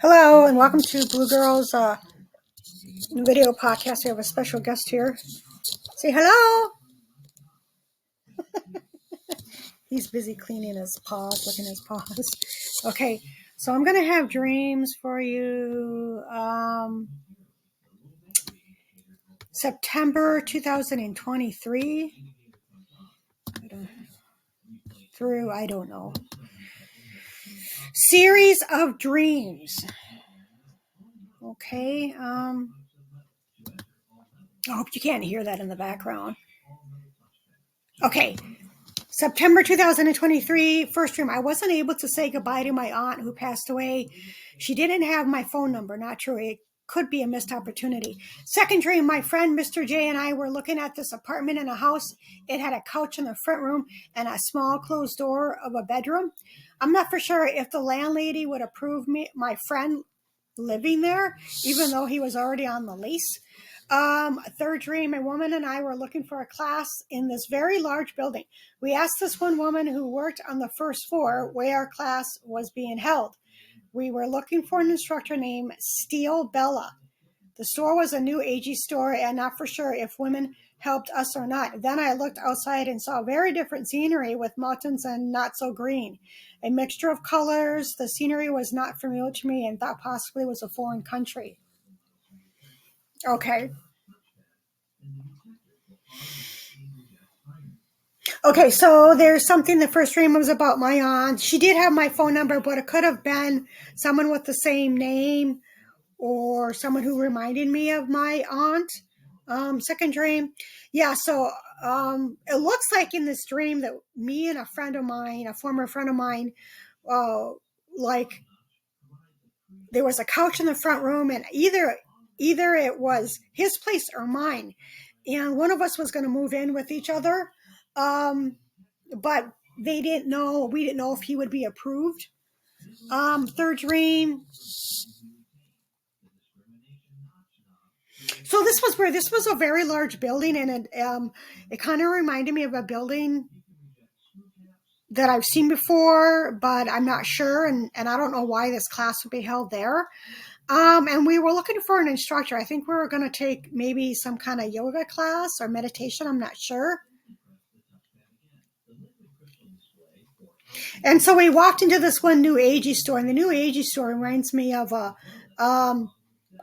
Hello and welcome to Blue Girls video podcast. We have a special guest here. Say hello. He's busy cleaning his paws, licking his paws. Okay, so I'm gonna have dreams for you. September 2023 through I don't know. Series of dreams. Okay. I hope you can't hear that in the background. Okay. September 2023, first dream. I wasn't able to say goodbye to my aunt who passed away. She didn't have my phone number. Not true. It could be a missed opportunity. Second dream, my friend Mr. J and I were looking at this apartment in a house. It had a couch in the front room and a small closed door of a bedroom. I'm not for sure if the landlady would approve my friend living there, even though he was already on the lease. Third dream, a woman and I were looking for a class in this very large building. We asked this one woman who worked on the first floor where our class was being held. We were looking for an instructor named Steel Bella. The store was a new agey store and not for sure if women helped us or not. Then I looked outside and saw very different scenery with mountains and not so green. A mixture of colors. The scenery was not familiar to me and thought possibly it was a foreign country. Okay. Okay, so there's something, the first dream was about my aunt. She did have my phone number, but it could have been someone with the same name or someone who reminded me of my aunt. Second dream. Yeah, so it looks like in this dream that me and a friend of mine, a former friend of mine, like there was a couch in the front room and either it was his place or mine. And one of us was going to move in with each other. But we didn't know if he would be approved. Third dream. So this was a very large building, and it kind of reminded me of a building that I've seen before, but I'm not sure, and I don't know why this class would be held there. And we were looking for an instructor. I think we were going to take maybe some kind of yoga class or meditation. I'm not sure. And so we walked into this one new agey store, and the new agey store reminds me of a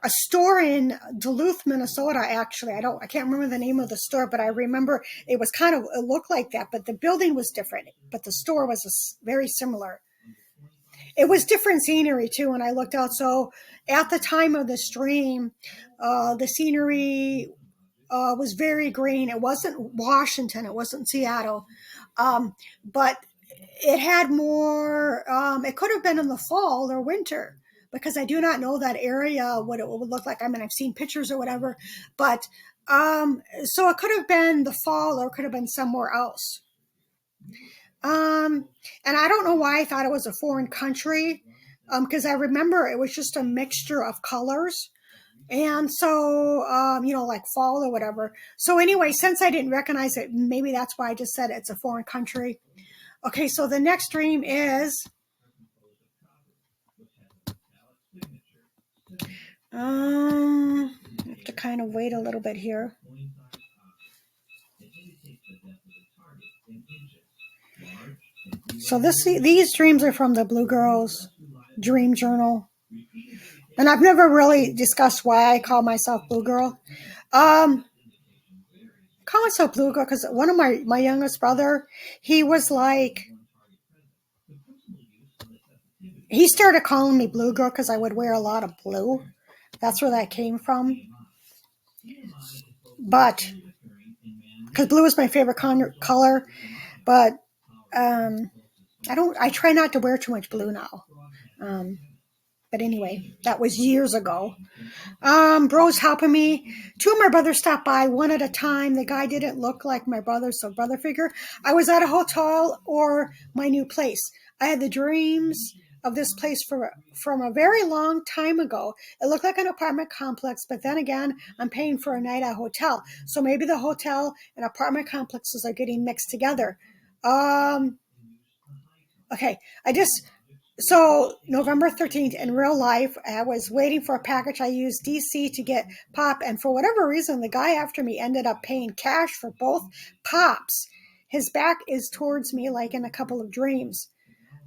store in Duluth, Minnesota. Actually, I can't remember the name of the store, but I remember it looked like that, but the building was different, but the store was very similar. It was different scenery too when I looked out. So at the time of the stream, the scenery was very green. It wasn't Washington, it wasn't Seattle, but it had more, it could have been in the fall or winter, because I do not know that area, what it would look like. I mean, I've seen pictures or whatever, but so it could have been the fall or it could have been somewhere else. And I don't know why I thought it was a foreign country, because I remember it was just a mixture of colors. And so, like fall or whatever. So anyway, since I didn't recognize it, maybe that's why I just said it's a foreign country. Okay, so the next dream is, I have to kind of wait a little bit here. So these dreams are from the Blue Girls Dream Journal. And I've never really discussed why I call myself Blue Girl. I call myself Blue Girl because one of my youngest brother, he was like, he started calling me Blue Girl because I would wear a lot of blue. That's where that came from. But because blue is my favorite color, but I try not to wear too much blue now. But anyway, that was years ago. Bro's helping me. Two of my brothers stopped by one at a time. The guy didn't look like my brother, so brother figure. I was at a hotel or my new place. I had the dreams of this place from a very long time ago. It looked like an apartment complex, but then again, I'm paying for a night at a hotel. So maybe the hotel and apartment complexes are getting mixed together. Okay, So November 13th, in real life, I was waiting for a package. I used DC to get pop, and for whatever reason, the guy after me ended up paying cash for both pops. His back is towards me, like in a couple of dreams.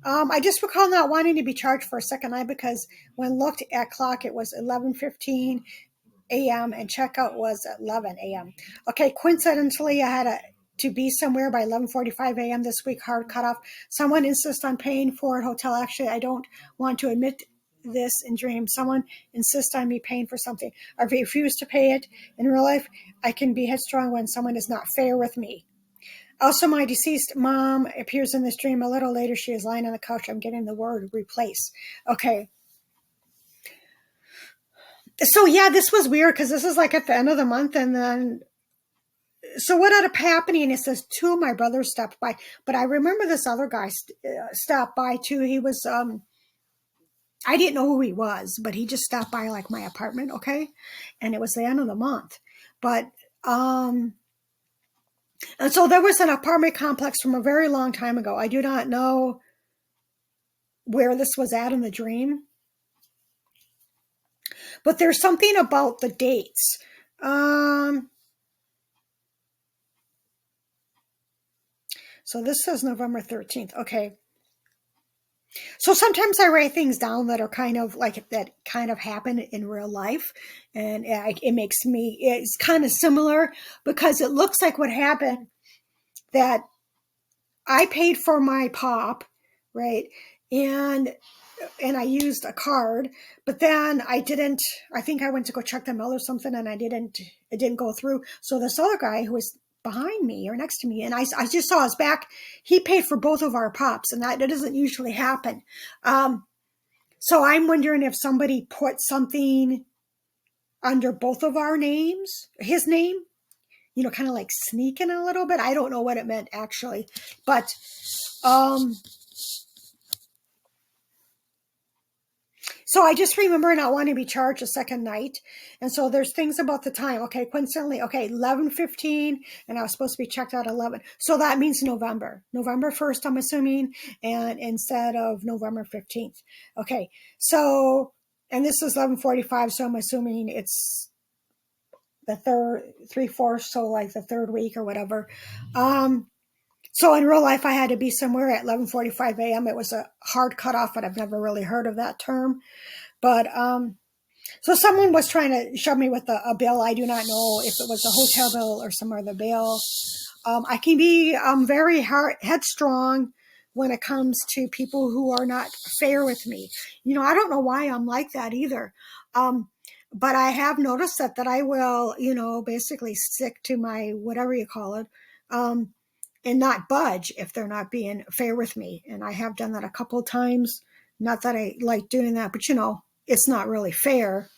I just recall not wanting to be charged for a second night because when looked at clock, it was 11:15 a.m. and checkout was at 11 a.m. Okay, coincidentally, I had to be somewhere by 11:45 a.m. this week, hard cutoff. Someone insists on paying for a hotel. Actually, I don't want to admit this in dreams. Someone insists on me paying for something. I refuse to pay it. In real life, I can be headstrong when someone is not fair with me. Also, my deceased mom appears in this dream. A little later, she is lying on the couch. I'm getting the word replace. Okay. So, yeah, this was weird because this is like at the end of the month. And then, so what ended up happening, it says two of my brothers stopped by. But I remember this other guy stopped by too. He was, I didn't know who he was, but he just stopped by like my apartment. Okay. And it was the end of the month. But, and so there was an apartment complex from a very long time ago. I do not know where this was at in the dream, but there's something about the dates. So this says November 13th. Okay. So sometimes I write things down that are kind of like that kind of happen in real life. And it makes me, it's kind of similar because it looks like what happened that I paid for my pop, right? And I used a card, but then I think I went to go check the mail or something and it didn't go through. So this other guy who was behind me or next to me, and I just saw his back, he paid for both of our pops, and that doesn't usually happen. So I'm wondering if somebody put something under both of our names, his name, kind of like sneaking a little bit. I don't know what it meant actually, but, so I just remember not wanting to be charged a second night. And so there's things about the time. Okay, coincidentally, 11:15, and I was supposed to be checked out at 11. So that means November 1st, I'm assuming, and instead of November 15th. Okay, so, and this is 11:45, so I'm assuming it's the third, 3/4, so like the third week or whatever. So in real life, I had to be somewhere at 11:45 a.m. It was a hard cutoff, but I've never really heard of that term. But so someone was trying to shove me with a bill. I do not know if it was a hotel bill or some other bill. I can be very headstrong when it comes to people who are not fair with me. I don't know why I'm like that either. But I have noticed that I will, basically stick to my whatever you call it. And not budge if they're not being fair with me. And I have done that a couple of times. Not that I like doing that, but it's not really fair.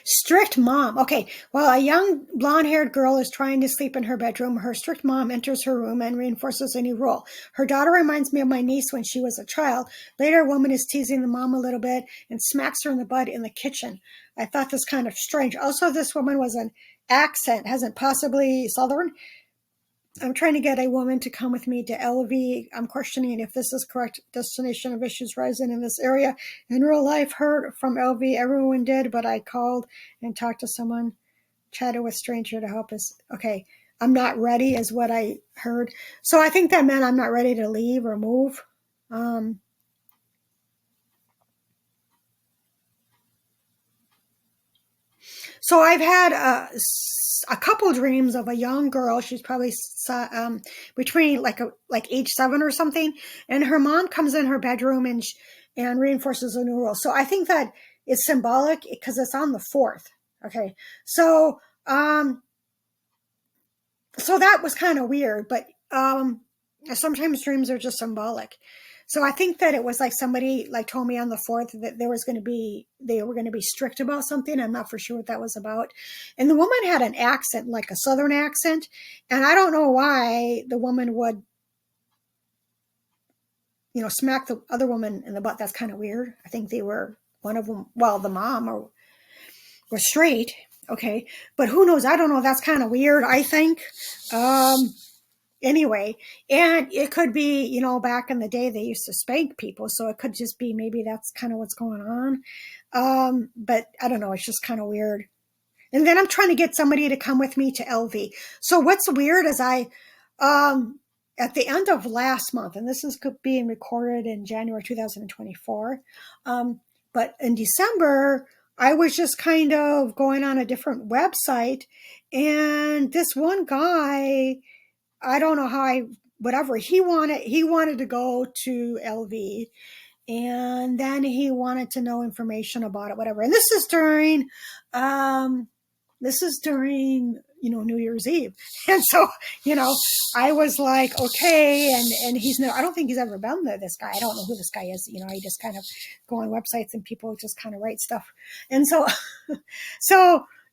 Strict mom. Okay, while a young blonde-haired girl is trying to sleep in her bedroom, her strict mom enters her room and reinforces a new rule. Her daughter reminds me of my niece when she was a child. Later, a woman is teasing the mom a little bit and smacks her in the butt in the kitchen. I thought this kind of strange. Also, this woman was an accent, hasn't possibly Southern. I'm trying to get a woman to come with me to LV. I'm questioning if this is correct destination of issues rising in this area. In real life, heard from LV, everyone did, but I called and talked to someone, chatted with stranger to help us. Okay, I'm not ready is what I heard. So I think that meant I'm not ready to leave or move. So I've had a couple dreams of a young girl. She's probably between like age 7 or something, and her mom comes in her bedroom and reinforces a new rule. So I think that it's symbolic because it's on the 4th. Okay, so so that was kind of weird, but sometimes dreams are just symbolic. So I think that it was like somebody like told me on the 4th that they were going to be strict about something. I'm not for sure what that was about. And the woman had an accent, like a Southern accent. And I don't know why the woman would, smack the other woman in the butt. That's kind of weird. I think they were one of them. Well, the mom was straight. Okay. But who knows? I don't know. That's kind of weird, I think. anyway, and it could be, back in the day they used to spank people, so it could just be maybe that's kind of what's going on. But I don't know, it's just kind of weird. And then I'm trying to get somebody to come with me to LV. So what's weird is at the end of last month, and this is being recorded in January 2024, but in December, I was just kind of going on a different website, and this one guy, I don't know how whatever, he wanted to go to LV, and then he wanted to know information about it, whatever. And this is during, New Year's Eve. And so, I was like, okay. And I don't think he's ever been there, this guy. I don't know who this guy is. I just kind of go on websites and people just kind of write stuff. And so,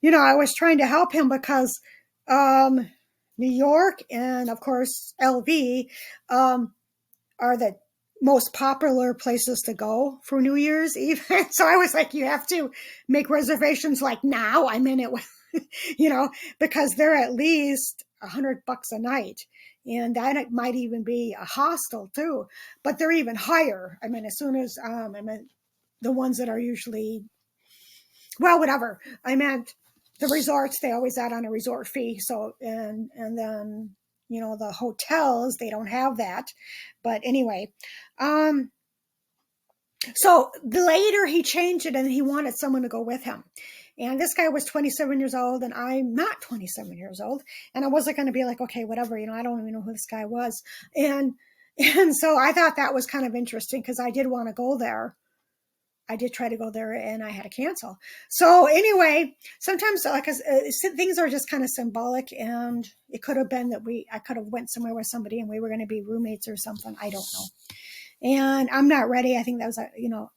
I was trying to help him because, New York and of course LV, are the most popular places to go for New Year's Eve. So I was like, you have to make reservations like now. I'm in it with, because they're at least $100 a night. And that might even be a hostel too, but they're even higher. I mean, as soon as, the ones that are usually, well, whatever. I meant the resorts, they always add on a resort fee. So, and then, the hotels, they don't have that. But anyway, so later he changed it and he wanted someone to go with him. And this guy was 27 years old and I'm not 27 years old. And I wasn't going to be like, okay, whatever, I don't even know who this guy was. And so I thought that was kind of interesting because I did want to go there. I did try to go there and I had to cancel. So anyway, sometimes things are just kind of symbolic, and it could have been that I could have went somewhere with somebody and we were going to be roommates or something. I don't know. And I'm not ready. I think that was,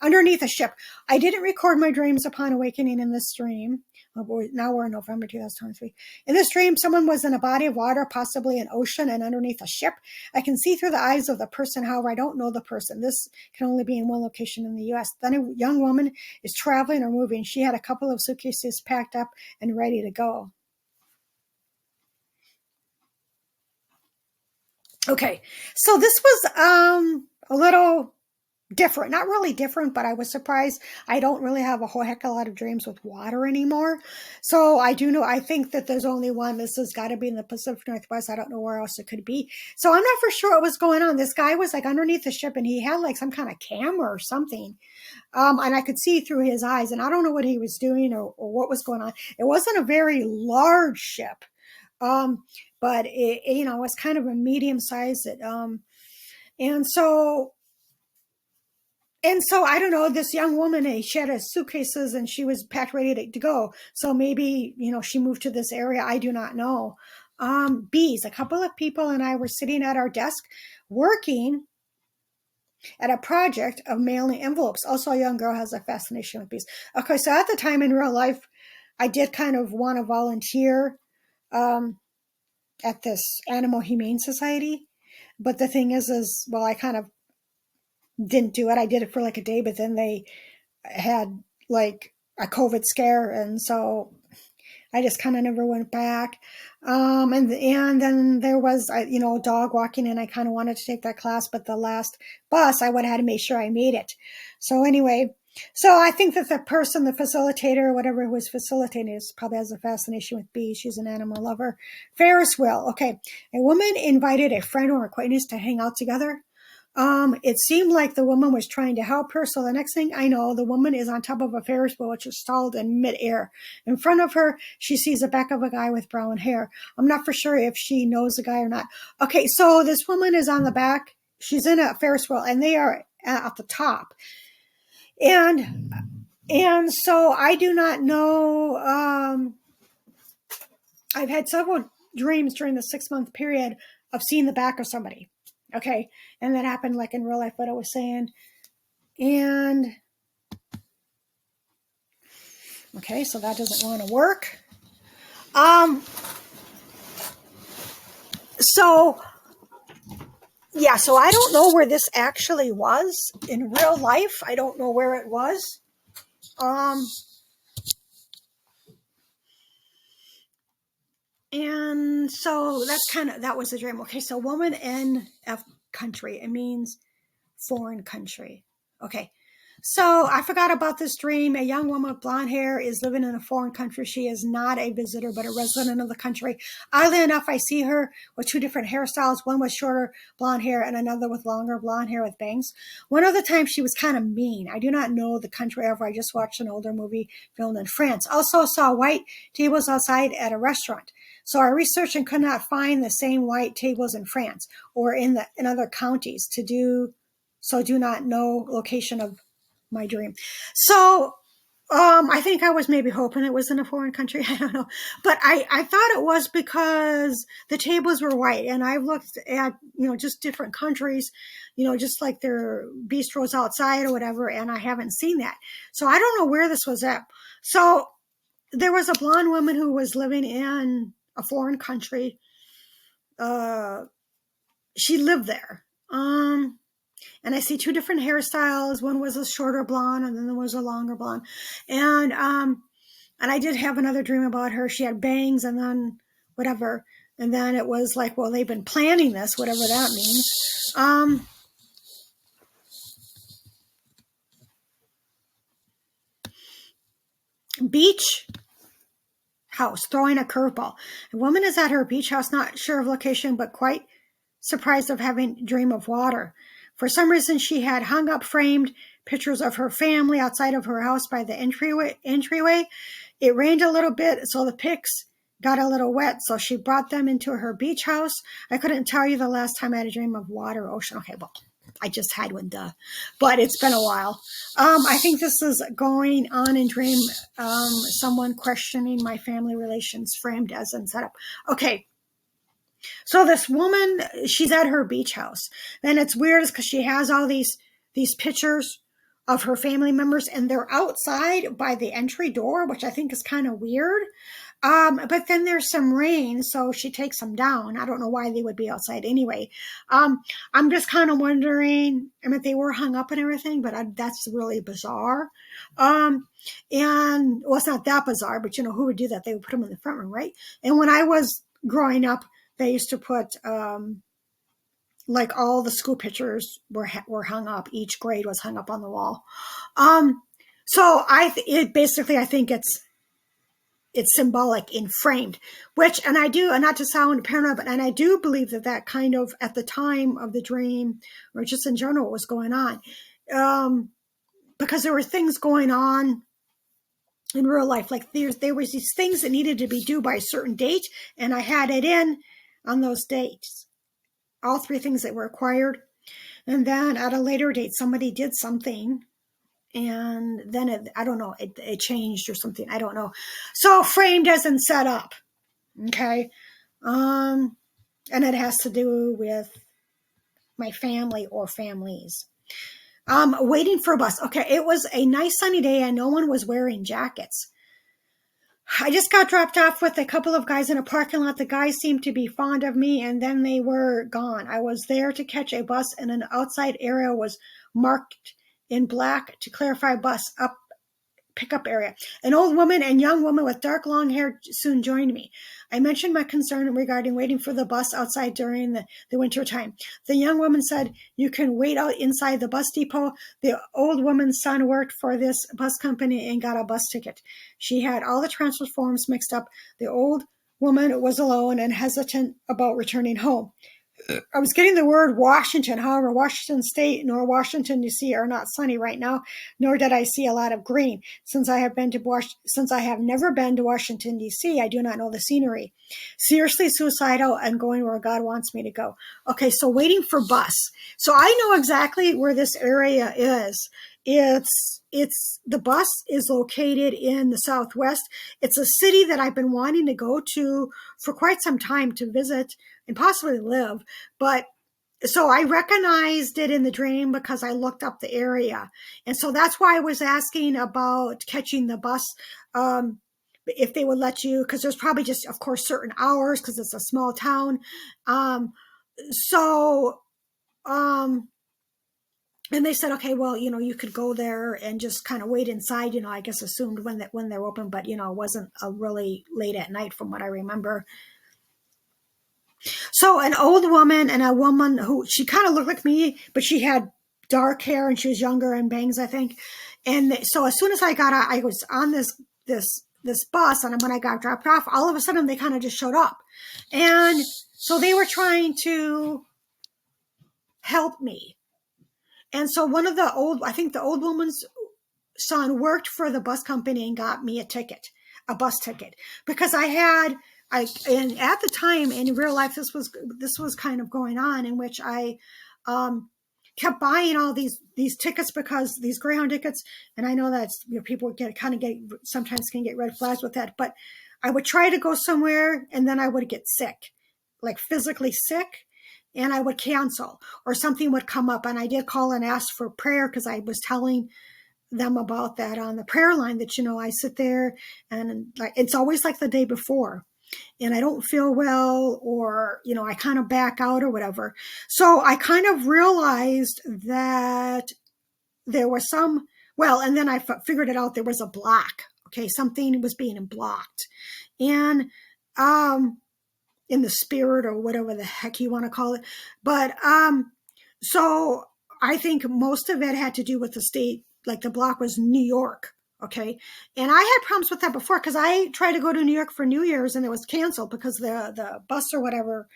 underneath a ship. I didn't record my dreams upon awakening in this stream. Now we're in November 2023. In this dream, someone was in a body of water, possibly an ocean, and underneath a ship. I can see through the eyes of the person. However, I don't know the person. This can only be in one location in the U.S. Then a young woman is traveling or moving. She had a couple of suitcases packed up and ready to go. Okay, so this was a little different, not really different, but I was surprised. I don't really have a whole heck of a lot of dreams with water anymore. So I think that there's only one. This has got to be in the Pacific Northwest. I don't know where else it could be. So I'm not for sure what was going on. This guy was like underneath the ship and he had like some kind of camera or something. And I could see through his eyes, and I don't know what he was doing or what was going on. It wasn't a very large ship. But it was kind of a medium size. And so I don't know, this young woman, she had her suitcases and she was packed ready to go. So maybe, she moved to this area. I do not know. Bees, a couple of people and I were sitting at our desk working at a project of mailing envelopes. Also, a young girl has a fascination with bees. Okay, so at the time in real life, I did kind of want to volunteer at this Animal Humane Society. But the thing is, well, I kind of didn't do it. I did it for like a day, but then they had like a COVID scare. And so I just kind of never went back. And then there was, a dog walking and I kind of wanted to take that class, but the last bus, I would have had to make sure I made it. So anyway, so I think that the person, the facilitator, whatever who was facilitating, probably has a fascination with bees. She's an animal lover. Ferris wheel. Okay. A woman invited a friend or acquaintance to hang out together. It seemed like the woman was trying to help her. So the next thing I know, the woman is on top of a Ferris wheel, which is stalled in midair. In front of her, she sees the back of a guy with brown hair. I'm not for sure if she knows the guy or not. Okay, so this woman is on the back. She's in a Ferris wheel, and they are at the top. And so I do not know. I've had several dreams during the 6-month period of seeing the back of somebody. Okay. And that happened like in real life, what I was saying. And okay, so that doesn't want to work. So I don't know where this actually was in real life. I don't know where it was. And so that was the dream. Okay, so woman in F country, it means foreign country. Okay, so I forgot about this dream. A young woman with blonde hair is living in a foreign country. She is not a visitor, but a resident of the country. Oddly enough, I see her with two different hairstyles, one with shorter blonde hair and another with longer blonde hair with bangs. One of the times she was kind of mean. I do not know the country ever. I just watched an older movie filmed in France. Also saw white tables outside at a restaurant. So I researched and could not find the same white tables in France or in other counties do not know location of my dream. So I think I was maybe hoping it was in a foreign country. I don't know. But I thought it was because the tables were white. And I've looked at, just different countries, just like their bistros outside or whatever. And I haven't seen that. So I don't know where this was at. So there was a blonde woman who was living in a foreign country. She lived there. And I see two different hairstyles. One was a shorter blonde and then there was a longer blonde. And I did have another dream about her. She had bangs and then whatever. And then it was like, well, they've been planning this, whatever that means. Beach house, throwing a curveball. A woman is at her beach house, not sure of location, but quite surprised of having a dream of water. For some reason, she had hung up framed pictures of her family outside of her house by the entryway. It rained a little bit, so the pics got a little wet, so she brought them into her beach house. I couldn't tell you the last time I had a dream of water or ocean. Okay, well, I just had one, duh. But it's been a while. I think this is going on in dream. Someone questioning my family relations framed as in setup. Okay. So this woman, she's at her beach house. Then it's weird because she has all these pictures of her family members and they're outside by the entry door, which I think is kind of weird. But then there's some rain, so she takes them down. I don't know why they would be outside anyway. I'm just kind of wondering, they were hung up and everything, but that's really bizarre. And well, it's not that bizarre, but who would do that? They would put them in the front room, right? And when I was growing up, they used to put, like all the school pictures were hung up. Each grade was hung up on the wall. So I think it's symbolic in framed, which, and not to sound paranoid, but, and I do believe that kind of at the time of the dream or just in general what was going on, because there were things going on in real life. Like there was these things that needed to be due by a certain date, and I had it in on those dates, all three things that were required. And then at a later date, somebody did something, and then I don't know, it changed or something. I don't know. So framed as in set up. Okay. And it has to do with my family or families. Waiting for a bus. Okay. It was a nice sunny day and no one was wearing jackets. I just got dropped off with a couple of guys in a parking lot. The guys seemed to be fond of me and then they were gone. I was there to catch a bus and an outside area was marked in black to clarify bus pickup area. An old woman and young woman with dark long hair soon joined me. I mentioned my concern regarding waiting for the bus outside during the winter time. The young woman said, "You can wait out inside the bus depot." The old woman's son worked for this bus company and got a bus ticket. She had all the transfer forms mixed up. The old woman was alone and hesitant about returning home. I was getting the word Washington. However, Washington State nor Washington, D.C. are not sunny right now, nor did I see a lot of green. Since I have never been to Washington, D.C., I do not know the scenery. Seriously suicidal and going where God wants me to go. Okay, so waiting for bus. So I know exactly where this area is. The bus is located in the Southwest. It's a city that I've been wanting to go to for quite some time to visit and possibly live. But so I recognized it in the dream because I looked up the area. And so that's why I was asking about catching the bus, if they would let you, because there's probably just, of course, certain hours because it's a small town. And they said, okay, well, you could go there and just kind of wait inside, I guess assumed when they're open, but, it wasn't really late at night from what I remember. So an old woman and a woman who, she kind of looked like me, but she had dark hair and she was younger and bangs, I think. And so as soon as I got out, I was on this bus, and when I got dropped off, all of a sudden they kind of just showed up. And so they were trying to help me. And so one of the I think the old woman's son worked for the bus company and got me a bus ticket, because and at the time in real life, this was kind of going on, in which I kept buying all these tickets, because these Greyhound tickets, and I know that's, people sometimes can get red flags with that, but I would try to go somewhere and then I would get sick, like physically sick, and I would cancel, or something would come up, and I did call and ask for prayer, because I was telling them about that on the prayer line, that, I sit there and like, it's always like the day before, and I don't feel well, or, I kind of back out or whatever. So I kind of realized that there was and then I figured it out, there was a block. Okay. Something was being blocked. And, in the spirit, or whatever the heck you want to call it. But, so I think most of it had to do with the state, like the block was New York. Okay. And I had problems with that before, because I tried to go to New York for New Year's and it was canceled because the bus or whatever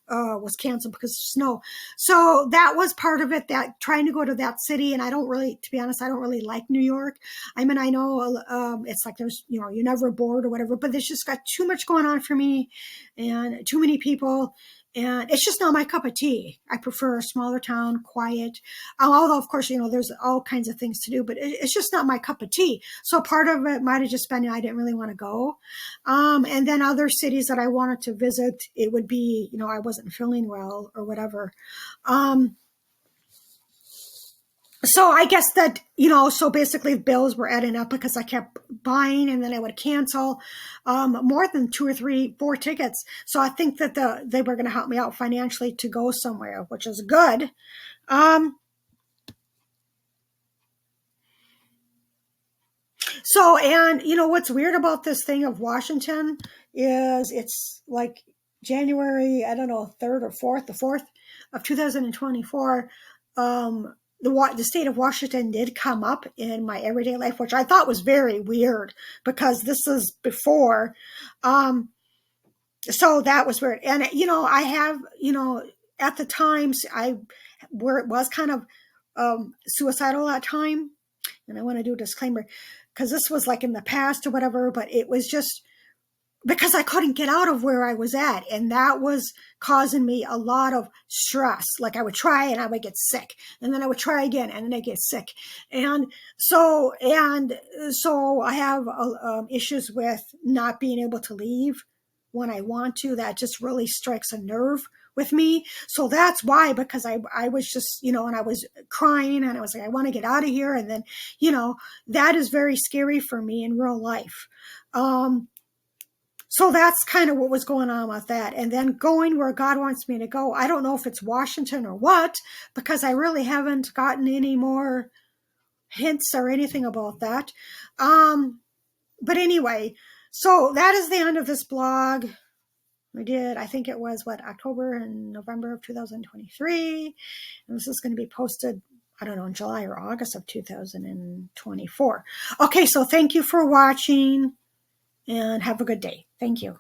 was canceled because of snow. So that was part of it, that trying to go to that city. And to be honest, I don't really like New York. I mean, I know it's like there's, you're never bored or whatever, but there's just got too much going on for me and too many people. And it's just not my cup of tea. I prefer a smaller town, quiet. Although, of course, there's all kinds of things to do, but it's just not my cup of tea. So part of it might have just been I didn't really want to go. And then other cities that I wanted to visit, it would be, I wasn't feeling well or whatever. So I guess that, so basically bills were adding up, because I kept buying, and then I would cancel more than 2 or 3, 4 tickets. So I think that they were going to help me out financially to go somewhere, which is good. So, and what's weird about this thing of Washington is it's like January, I don't know, 3rd or 4th, the 4th of 2024. The state of Washington did come up in my everyday life, which I thought was very weird, because this is before. So that was weird. And, I have, at the times where it was kind of suicidal at time. And I want to do a disclaimer, because this was like in the past or whatever, but it was just because I couldn't get out of where I was at. And that was causing me a lot of stress. Like I would try and I would get sick, and then I would try again and then I get sick. And so I have issues with not being able to leave when I want to. That just really strikes a nerve with me. So that's why, because I was just, and I was crying and I was like, I want to get out of here. And then, that is very scary for me in real life. So that's kind of what was going on with that. And then going where God wants me to go. I don't know if it's Washington or what, because I really haven't gotten any more hints or anything about that. But anyway, so that is the end of this blog. I think it was October and November of 2023. And this is going to be posted, I don't know, in July or August of 2024. Okay, so thank you for watching, and have a good day. Thank you.